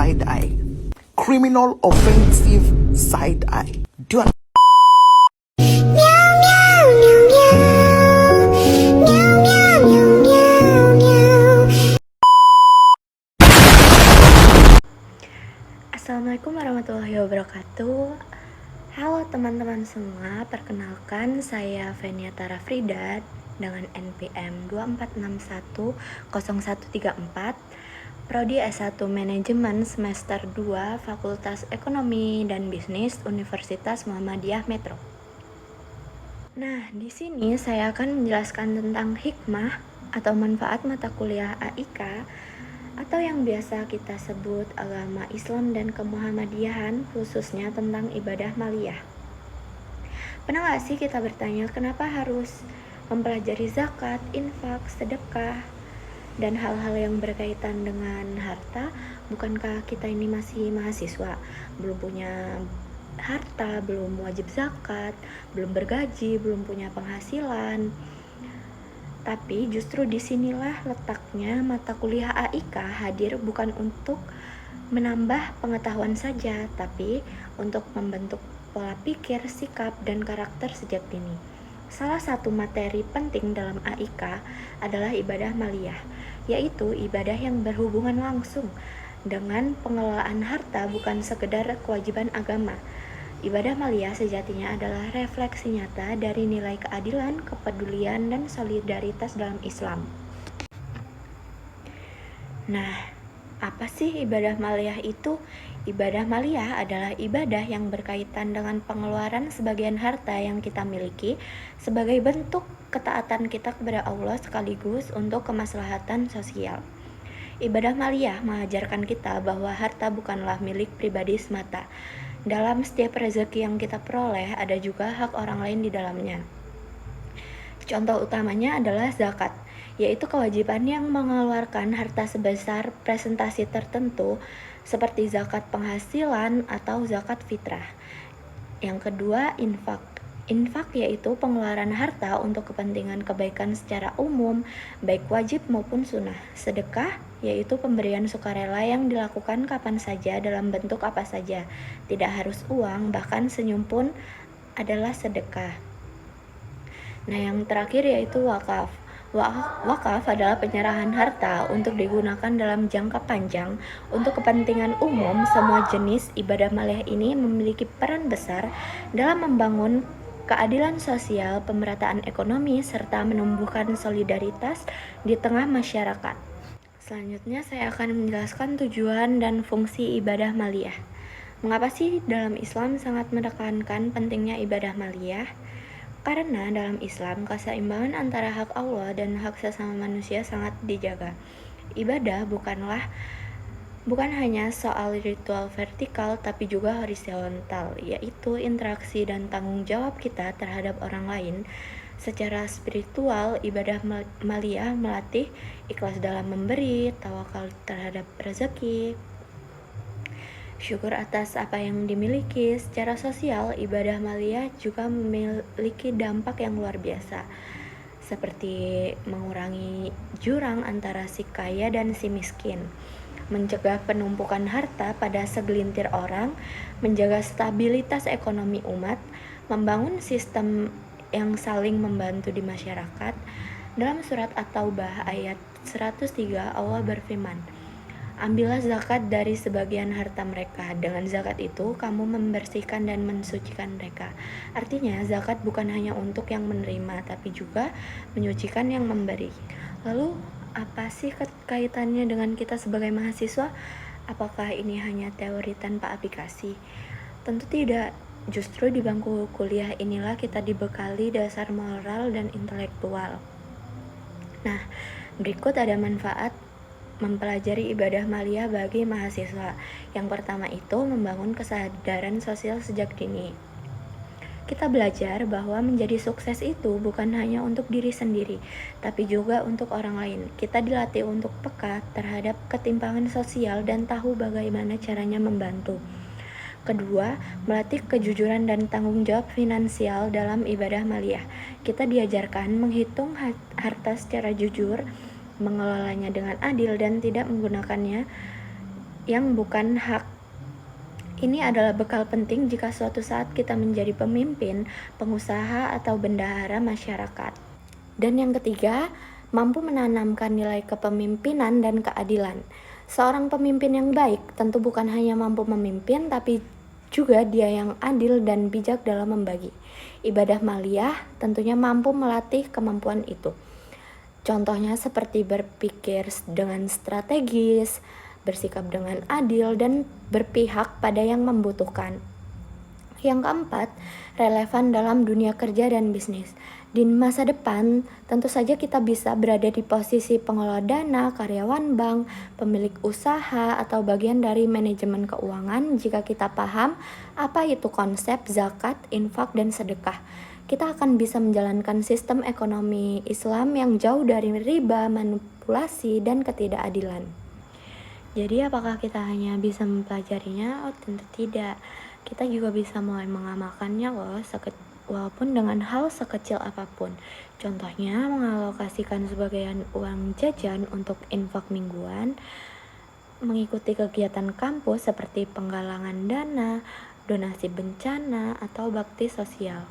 side eye. Criminal offensive side eye. Do you Assalamualaikum warahmatullahi wabarakatuh. Halo teman-teman semua, perkenalkan saya Veniatara Frida dengan NPM 24610134, Prodi S1 Manajemen semester 2 Fakultas Ekonomi dan Bisnis Universitas Muhammadiyah Metro. Nah, di sini saya akan menjelaskan tentang hikmah atau manfaat mata kuliah AIK atau yang biasa kita sebut agama Islam dan kemuhammadiyahan, khususnya tentang ibadah maliyah. Pernah gak sih kita bertanya kenapa harus mempelajari zakat, infak, sedekah, dan hal-hal yang berkaitan dengan harta? Bukankah kita ini masih mahasiswa, belum punya harta, belum wajib zakat, belum bergaji, belum punya penghasilan? Tapi justru disinilah letaknya mata kuliah AIK hadir bukan untuk menambah pengetahuan saja, tapi untuk membentuk pola pikir, sikap, dan karakter sejak dini. Salah satu materi penting dalam AIK adalah ibadah maliyah, yaitu ibadah yang berhubungan langsung dengan pengelolaan harta, bukan sekedar kewajiban agama. Ibadah maliyah sejatinya adalah refleksi nyata dari nilai keadilan, kepedulian, dan solidaritas dalam Islam. Nah, apa sih ibadah maliyah itu? Ibadah maliyah adalah ibadah yang berkaitan dengan pengeluaran sebagian harta yang kita miliki sebagai bentuk ketaatan kita kepada Allah sekaligus untuk kemaslahatan sosial. Ibadah maliyah mengajarkan kita bahwa harta bukanlah milik pribadi semata. Dalam setiap rezeki yang kita peroleh, ada juga hak orang lain di dalamnya. Contoh utamanya adalah zakat, yaitu kewajiban yang mengeluarkan harta sebesar presentasi tertentu, seperti zakat penghasilan atau zakat fitrah. Yang kedua, infak. Infak yaitu pengeluaran harta untuk kepentingan kebaikan secara umum, baik wajib maupun sunnah. Sedekah yaitu pemberian sukarela yang dilakukan kapan saja dalam bentuk apa saja. Tidak harus uang, bahkan senyum pun adalah sedekah. Nah, yang terakhir yaitu wakaf. Wakaf adalah penyerahan harta untuk digunakan dalam jangka panjang untuk kepentingan umum. Semua jenis ibadah maliyah ini memiliki peran besar dalam membangun keadilan sosial, pemerataan ekonomi, serta menumbuhkan solidaritas di tengah masyarakat. Selanjutnya saya akan menjelaskan tujuan dan fungsi ibadah maliyah. Mengapa sih dalam Islam sangat menekankan pentingnya ibadah maliyah? Karena dalam Islam keseimbangan antara hak Allah dan hak sesama manusia sangat dijaga. Ibadah bukan hanya soal ritual vertikal, tapi juga horizontal, yaitu interaksi dan tanggung jawab kita terhadap orang lain. Secara spiritual, ibadah maliyah melatih ikhlas dalam memberi, tawakal terhadap rezeki, syukur atas apa yang dimiliki. Secara sosial, ibadah maliyah juga memiliki dampak yang luar biasa, seperti mengurangi jurang antara si kaya dan si miskin, mencegah penumpukan harta pada segelintir orang, menjaga stabilitas ekonomi umat, membangun sistem yang saling membantu di masyarakat. Dalam surat At-Taubah ayat 103, Allah berfirman, "Ambillah zakat dari sebagian harta mereka. Dengan zakat itu kamu membersihkan dan mensucikan mereka." Artinya, zakat bukan hanya untuk yang menerima, tapi juga menyucikan yang memberi. Lalu, apa sih kaitannya dengan kita sebagai mahasiswa? Apakah ini hanya teori tanpa aplikasi? Tentu tidak. Justru di bangku kuliah inilah kita dibekali dasar moral dan intelektual. Nah, berikut ada manfaat mempelajari ibadah maliyah bagi mahasiswa. Yang pertama itu membangun kesadaran sosial sejak dini. Kita belajar bahwa menjadi sukses itu bukan hanya untuk diri sendiri, tapi juga untuk orang lain. Kita dilatih untuk peka terhadap ketimpangan sosial dan tahu bagaimana caranya membantu. Kedua, melatih kejujuran dan tanggung jawab finansial dalam ibadah maliyah. Kita diajarkan menghitung harta secara jujur, mengelolanya dengan adil, dan tidak menggunakannya yang bukan hak. Ini adalah bekal penting jika suatu saat kita menjadi pemimpin, pengusaha, atau bendahara masyarakat. Dan yang ketiga, mampu menanamkan nilai kepemimpinan dan keadilan. Seorang pemimpin yang baik tentu bukan hanya mampu memimpin, tapi juga dia yang adil dan bijak dalam membagi. Ibadah maliyah tentunya mampu melatih kemampuan itu. Contohnya seperti berpikir dengan strategis, bersikap dengan adil, dan berpihak pada yang membutuhkan. Yang keempat, relevan dalam dunia kerja dan bisnis. Di masa depan, tentu saja kita bisa berada di posisi pengelola dana, karyawan bank, pemilik usaha, atau bagian dari manajemen keuangan jika kita paham apa itu konsep zakat, infak, dan sedekah. Kita akan bisa menjalankan sistem ekonomi Islam yang jauh dari riba, manipulasi, dan ketidakadilan. Jadi apakah kita hanya bisa mempelajarinya? Oh, tentu tidak. Kita juga bisa mulai mengamalkannya loh, walaupun dengan hal sekecil apapun. Contohnya mengalokasikan sebagian uang jajan untuk infak mingguan, mengikuti kegiatan kampus seperti penggalangan dana, donasi bencana, atau bakti sosial.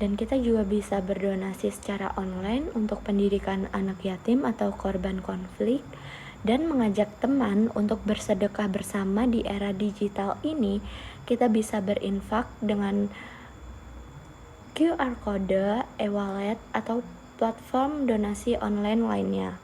Dan kita juga bisa berdonasi secara online untuk pendidikan anak yatim atau korban konflik, dan mengajak teman untuk bersedekah bersama di era digital ini. Kita bisa berinfak dengan QR code, e-wallet, atau platform donasi online lainnya.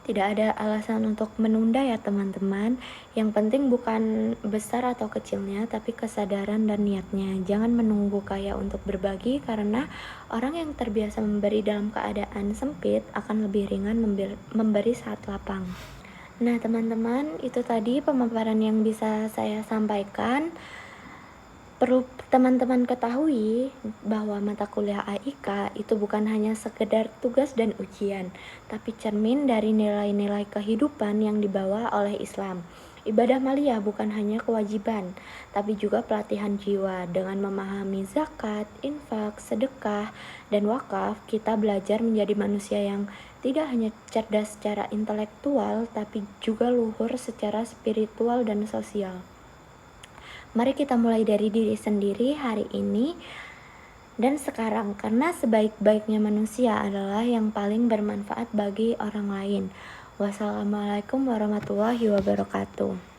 Tidak ada alasan untuk menunda ya teman-teman. Yang penting bukan besar atau kecilnya, tapi kesadaran dan niatnya. Jangan menunggu kaya untuk berbagi, karena orang yang terbiasa memberi dalam keadaan sempit akan lebih ringan memberi saat lapang. Nah teman-teman, itu tadi pemaparan yang bisa saya sampaikan. Perlu teman-teman ketahui bahwa mata kuliah AIK itu bukan hanya sekedar tugas dan ujian, tapi cermin dari nilai-nilai kehidupan yang dibawa oleh Islam. Ibadah maliyah bukan hanya kewajiban, tapi juga pelatihan jiwa. Dengan memahami zakat, infak, sedekah, dan wakaf, kita belajar menjadi manusia yang tidak hanya cerdas secara intelektual, tapi juga luhur secara spiritual dan sosial. Mari kita mulai dari diri sendiri hari ini dan sekarang, karena sebaik-baiknya manusia adalah yang paling bermanfaat bagi orang lain. Wassalamualaikum warahmatullahi wabarakatuh.